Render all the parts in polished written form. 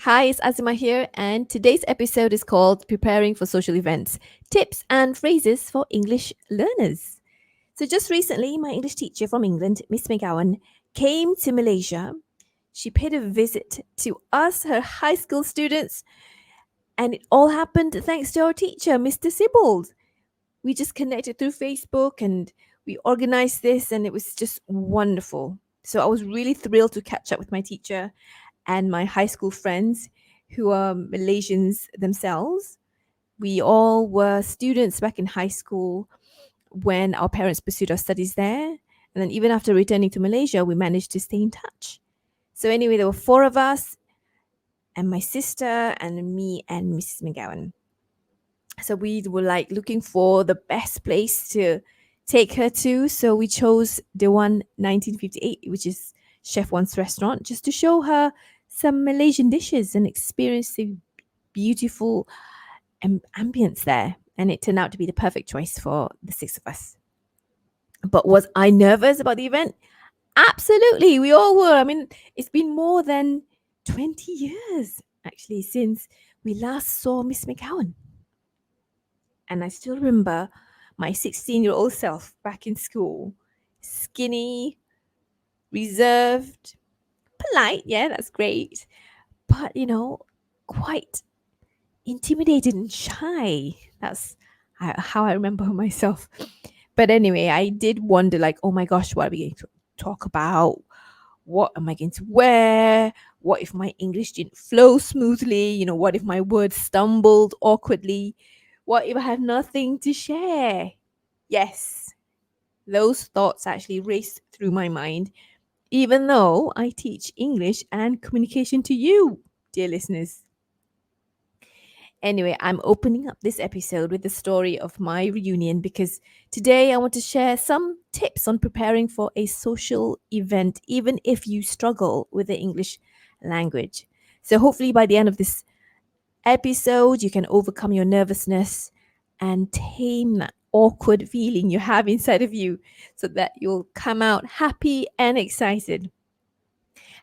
Hi, it's Azimah here, and today's episode is called Preparing for Social Events Tips and Phrases for English Learners. So, just recently, my English teacher from England, Miss McGowan, came to Malaysia. She paid a visit to us, her high school students, and it all happened thanks to our teacher, Mr. Sibbald. We just connected through Facebook and we organized this, and it was just wonderful. So, I was really thrilled to catch up with my teacher and my high school friends who are Malaysians themselves. We all were students back in high school when our parents pursued our studies there. And then, even after returning to Malaysia, we managed to stay in touch. So, anyway, there were four of us, and my sister, and me, and Mrs. McGowan. So, we were like looking for the best place to take her to. So, we chose the one 1958, which is Chef One's restaurant, just to show her some Malaysian dishes and experience the beautiful ambience there. And it turned out to be the perfect choice for the six of us. But was I nervous about the event? Absolutely, we all were. I mean, it's been more than 20 years actually since we last saw Miss McGowan. And I still remember my 16-year-old self back in school, skinny, reserved, polite. Yeah, that's great. But, quite intimidated and shy. That's how I remember myself. But anyway, I did wonder, like, oh my gosh, what are we going to talk about? What am I going to wear? What if my English didn't flow smoothly? What if my words stumbled awkwardly? What if I have nothing to share? Yes, those thoughts actually raced through my mind, even though I teach English and communication to you, dear listeners. Anyway, I'm opening up this episode with the story of my reunion because today I want to share some tips on preparing for a social event, even if you struggle with the English language. So, hopefully, by the end of this episode, you can overcome your nervousness and tame that awkward feeling you have inside of you so that you'll come out happy and excited.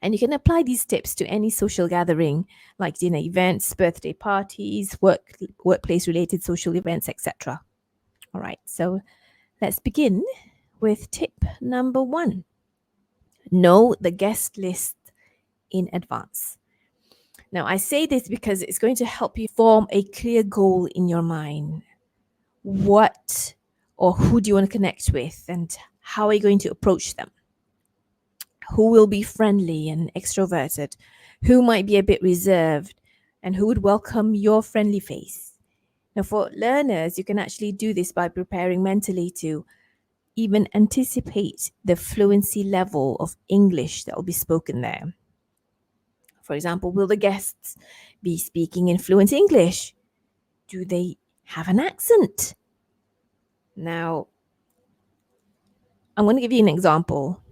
And you can apply these tips to any social gathering like dinner events, birthday parties, workplace related social events, etc. All right, so let's begin with tip number 1. Know the guest list in advance. Now, I say this because it's going to help you form a clear goal in your mind. What or who do you want to connect with, and how are you going to approach them? Who will be friendly and extroverted, who might be a bit reserved, and who would welcome your friendly face. Now, for learners, you can actually do this by preparing mentally to even anticipate the fluency level of English that will be spoken there. For example, will the guests be speaking in fluent English? Do they have an accent? Now, I'm going to give you an example.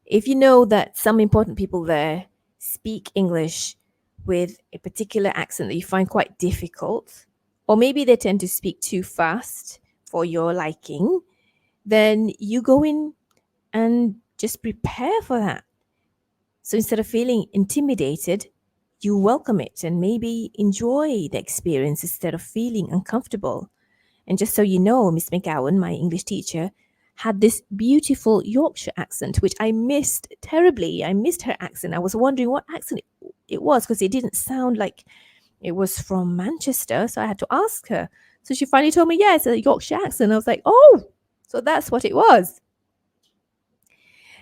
If you know that some important people there speak English with a particular accent that you find quite difficult, or maybe they tend to speak too fast for your liking, then you go in and just prepare for that. So instead of feeling intimidated, you welcome it and maybe enjoy the experience instead of feeling uncomfortable. And just so you know, Miss McGowan, my English teacher, had this beautiful Yorkshire accent, which I missed terribly. I missed her accent. I was wondering what accent it was because it didn't sound like it was from Manchester. So I had to ask her. So she finally told me, yeah, it's a Yorkshire accent. I was like, oh, so that's what it was.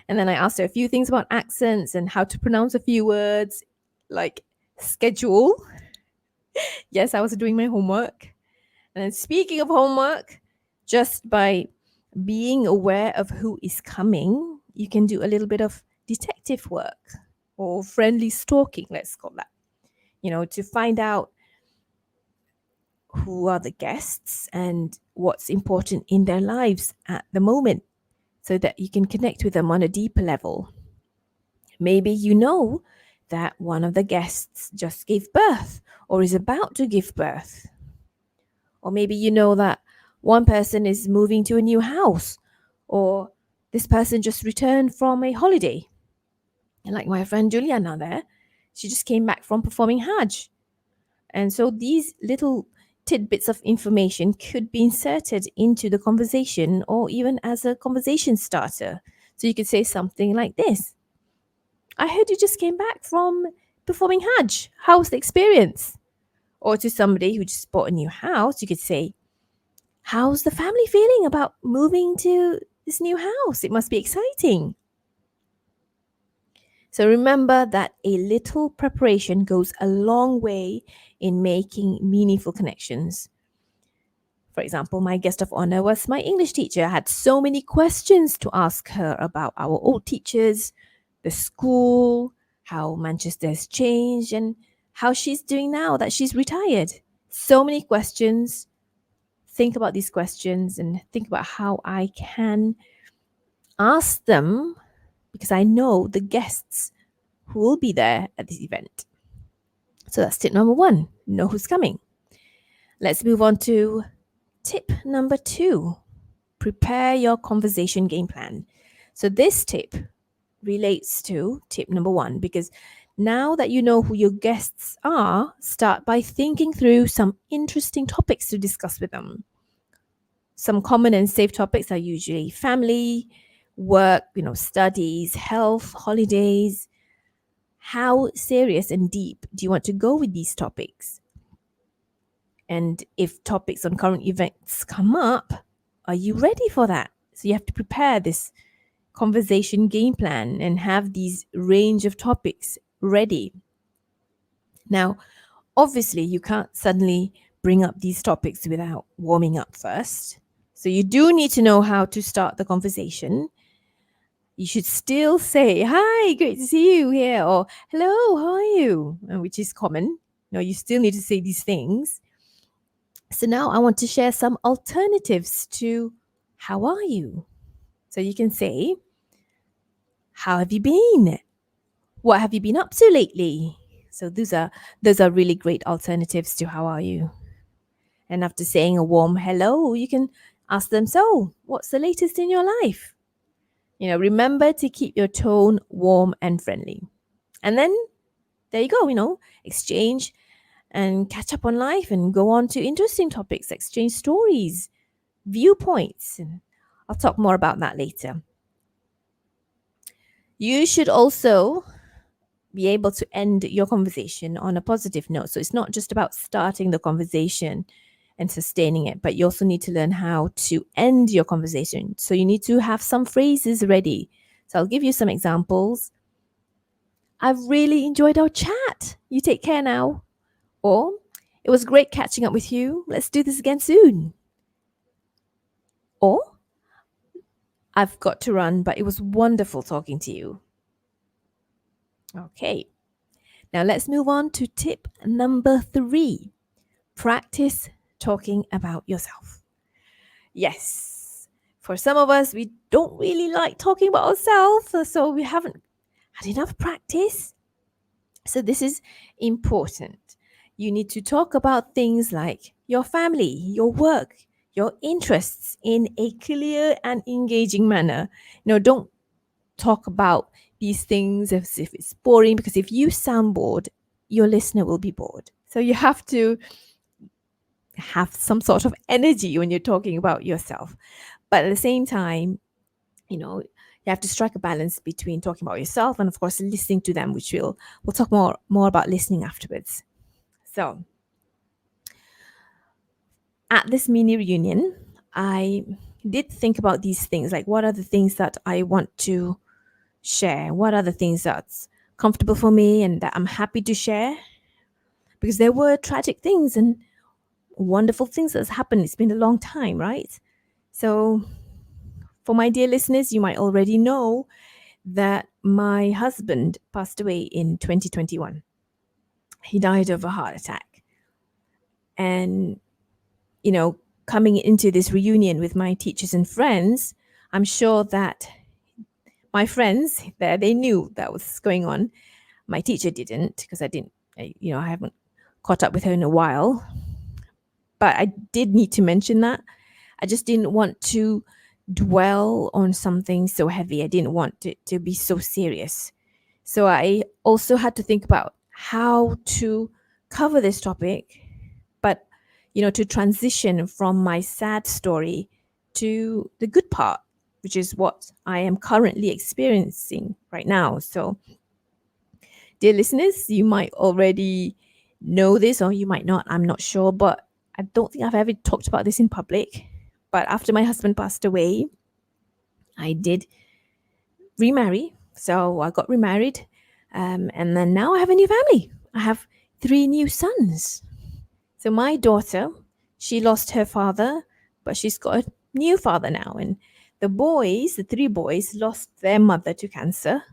And then I asked her a few things about accents and how to pronounce a few words, like schedule. Yes, I was doing my homework. And then speaking of homework, just by being aware of who is coming, you can do a little bit of detective work or friendly stalking, let's call that, to find out who are the guests and what's important in their lives at the moment so that you can connect with them on a deeper level. Maybe you know that one of the guests just gave birth or is about to give birth. Or maybe you know that one person is moving to a new house, or this person just returned from a holiday. And like my friend Juliana there, She just came back from performing Hajj. And so these little tidbits of information could be inserted into the conversation or even as a conversation starter. So you could say something like this: I heard you just came back from performing Hajj. How was the experience? Or to somebody who just bought a new house, you could say, how's the family feeling about moving to this new house? It must be exciting. So remember that a little preparation goes a long way in making meaningful connections. For example, my guest of honor was my English teacher. I had so many questions to ask her about our old teachers, the school, how Manchester has changed, and how she's doing now that she's retired. So many questions. Think about these questions and think about how I can ask them, because I know the guests who will be there at this event. So that's tip number one: know who's coming. Let's move on to tip number two: prepare your conversation game plan. So this tip relates to tip number one, because now that you know who your guests are, start by thinking through some interesting topics to discuss with them. Some common and safe topics are usually family, work, studies, health, holidays. How serious and deep do you want to go with these topics? And if topics on current events come up, are you ready for that? So you have to prepare this conversation game plan and have these range of topics ready. Now, obviously, you can't suddenly bring up these topics without warming up first. So you do need to know how to start the conversation. You should still say, hi, great to see you here, or hello, how are you? Which is common. You still need to say these things. So now I want to share some alternatives to how are you? So you can say, how have you been? What have you been up to lately? So those are really great alternatives to how are you? And after saying a warm hello, you can ask them, so what's the latest in your life? Remember to keep your tone warm and friendly. And then there you go, exchange and catch up on life and go on to interesting topics, exchange stories, viewpoints. And I'll talk more about that later. You should also be able to end your conversation on a positive note. So it's not just about starting the conversation and sustaining it, but you also need to learn how to end your conversation. So you need to have some phrases ready. So I'll give you some examples. I've really enjoyed our chat. You take care now. Or, it was great catching up with you. Let's do this again soon. Or, I've got to run, but it was wonderful talking to you. Okay. Now let's move on to tip number 3. Practice talking about yourself. Yes, for some of us, we don't really like talking about ourselves, so we haven't had enough practice. So this is important. You need to talk about things like your family, your work, your interests in a clear and engaging manner. Don't talk about these things as if it's boring, because if you sound bored, your listener will be bored. So you have to have some sort of energy when you're talking about yourself. But at the same time, you have to strike a balance between talking about yourself and, of course, listening to them, which we'll talk more about listening afterwards. So at this mini reunion, I did think about these things, like what are the things that I want to share? What are the things that's comfortable for me and that I'm happy to share? Because there were tragic things and wonderful things that's happened. It's been a long time, right? So for my dear listeners, you might already know that my husband passed away in 2021. He died of a heart attack. And, coming into this reunion with my teachers and friends, I'm sure that my friends there, they knew that was going on. My teacher didn't, because I haven't caught up with her in a while. But I did need to mention that. I just didn't want to dwell on something so heavy. I didn't want it to be so serious. So I also had to think about how to cover this topic, but to transition from my sad story to the good part, which is what I am currently experiencing right now. So, dear listeners, you might already know this or you might not, I'm not sure, but I don't think I've ever talked about this in public. But after my husband passed away, I did remarry. So I got remarried. And then now I have a new family. I have three new sons. So my daughter, she lost her father, but she's got a new father now. And the three boys, lost their mother to cancer.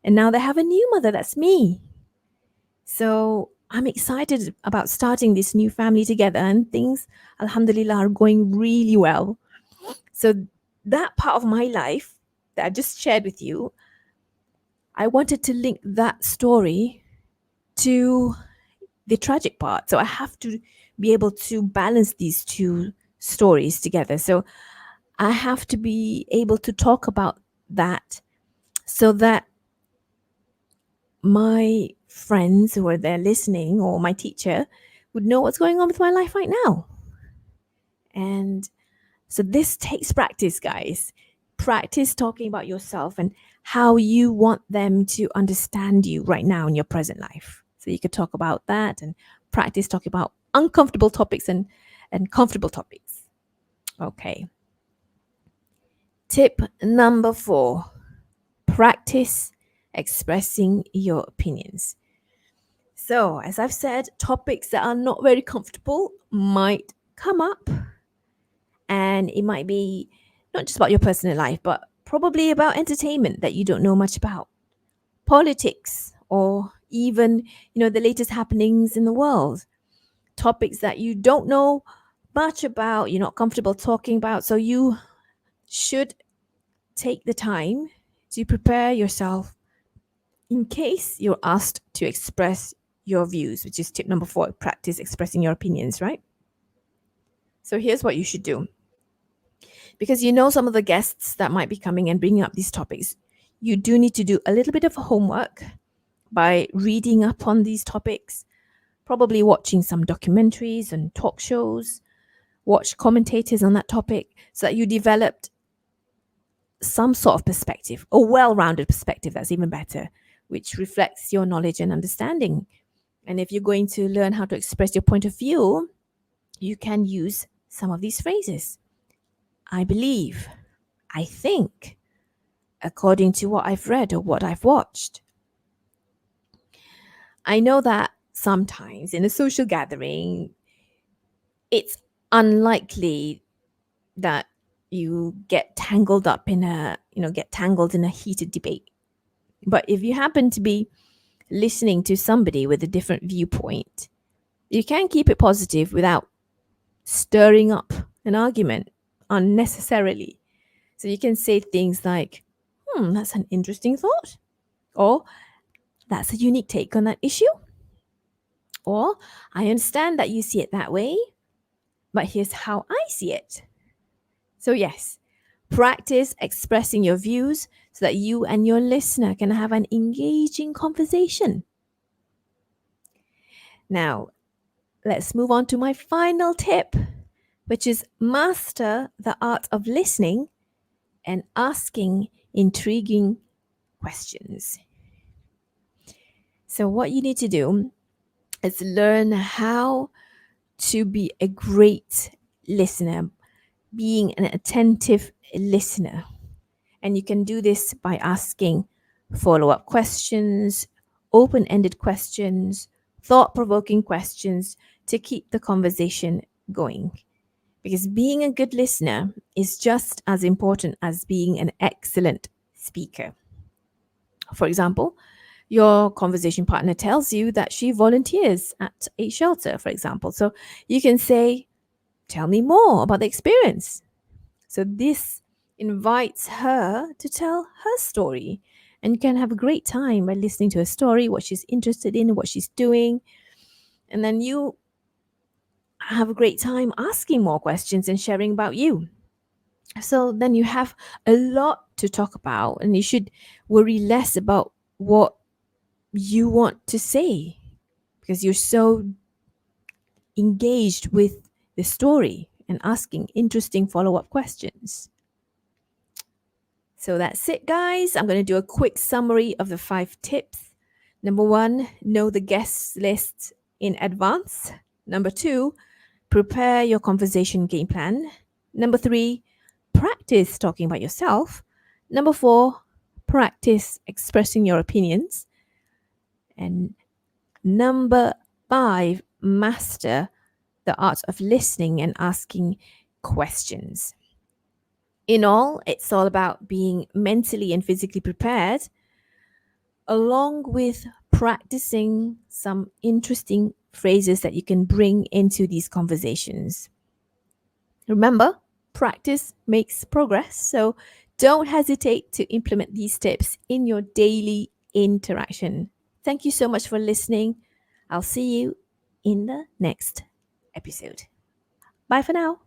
And now they have a new mother. That's me. So I'm excited about starting this new family together, and things, alhamdulillah, are going really well. So that part of my life that I just shared with you, I wanted to link that story to the tragic part. So I have to be able to balance these two stories together. So I have to be able to talk about that so that my friends who are there listening or my teacher would know what's going on with my life right now. And so this takes practice, guys. Practice talking about yourself and how you want them to understand you right now in your present life. So you could talk about that and practice talking about uncomfortable topics and comfortable topics. Okay. Tip number 4, practice expressing your opinions. So, as I've said, topics that are not very comfortable might come up, and it might be not just about your personal life, but probably about entertainment that you don't know much about, politics, or even, the latest happenings in the world, topics that you don't know much about, you're not comfortable talking about. So, you should take the time to prepare yourself in case you're asked to express your views, which is tip number 4, practice expressing your opinions, right? So here's what you should do. Because some of the guests that might be coming and bringing up these topics, you do need to do a little bit of homework by reading up on these topics, probably watching some documentaries and talk shows, watch commentators on that topic so that you developed some sort of perspective, a well-rounded perspective that's even better, which reflects your knowledge and understanding. And if you're going to learn how to express your point of view, you can use some of these phrases. I believe, I think, according to what I've read or what I've watched. I know that sometimes in a social gathering, it's unlikely that you get tangled up in a heated debate. But if you happen to be listening to somebody with a different viewpoint, you can keep it positive without stirring up an argument unnecessarily. So you can say things like, that's an interesting thought, or that's a unique take on that issue, or I understand that you see it that way, but here's how I see it. So, yes, practice expressing your views so that you and your listener can have an engaging conversation. Now, let's move on to my final tip, which is master the art of listening and asking intriguing questions. So, what you need to do is learn how to be a great listener, being an attentive listener. And you can do this by asking follow up questions, open ended questions, thought provoking questions to keep the conversation going. Because being a good listener is just as important as being an excellent speaker. For example, your conversation partner tells you that she volunteers at a shelter, for example. So you can say, tell me more about the experience. So this invites her to tell her story. And you can have a great time by listening to her story, what she's interested in, what she's doing. And then you have a great time asking more questions and sharing about you. So then you have a lot to talk about, and you should worry less about what you want to say because you're so engaged with the story and asking interesting follow up questions. So that's it, guys. I'm going to do a quick summary of the 5 tips. Number 1, know the guest list in advance. Number 2, prepare your conversation game plan. Number 3, practice talking about yourself. Number 4, practice expressing your opinions. And number 5, master the art of listening and asking questions. In all, it's all about being mentally and physically prepared, along with practicing some interesting phrases that you can bring into these conversations. Remember, practice makes progress, so don't hesitate to implement these tips in your daily interaction. Thank you so much for listening. I'll see you in the next episode. Bye for now.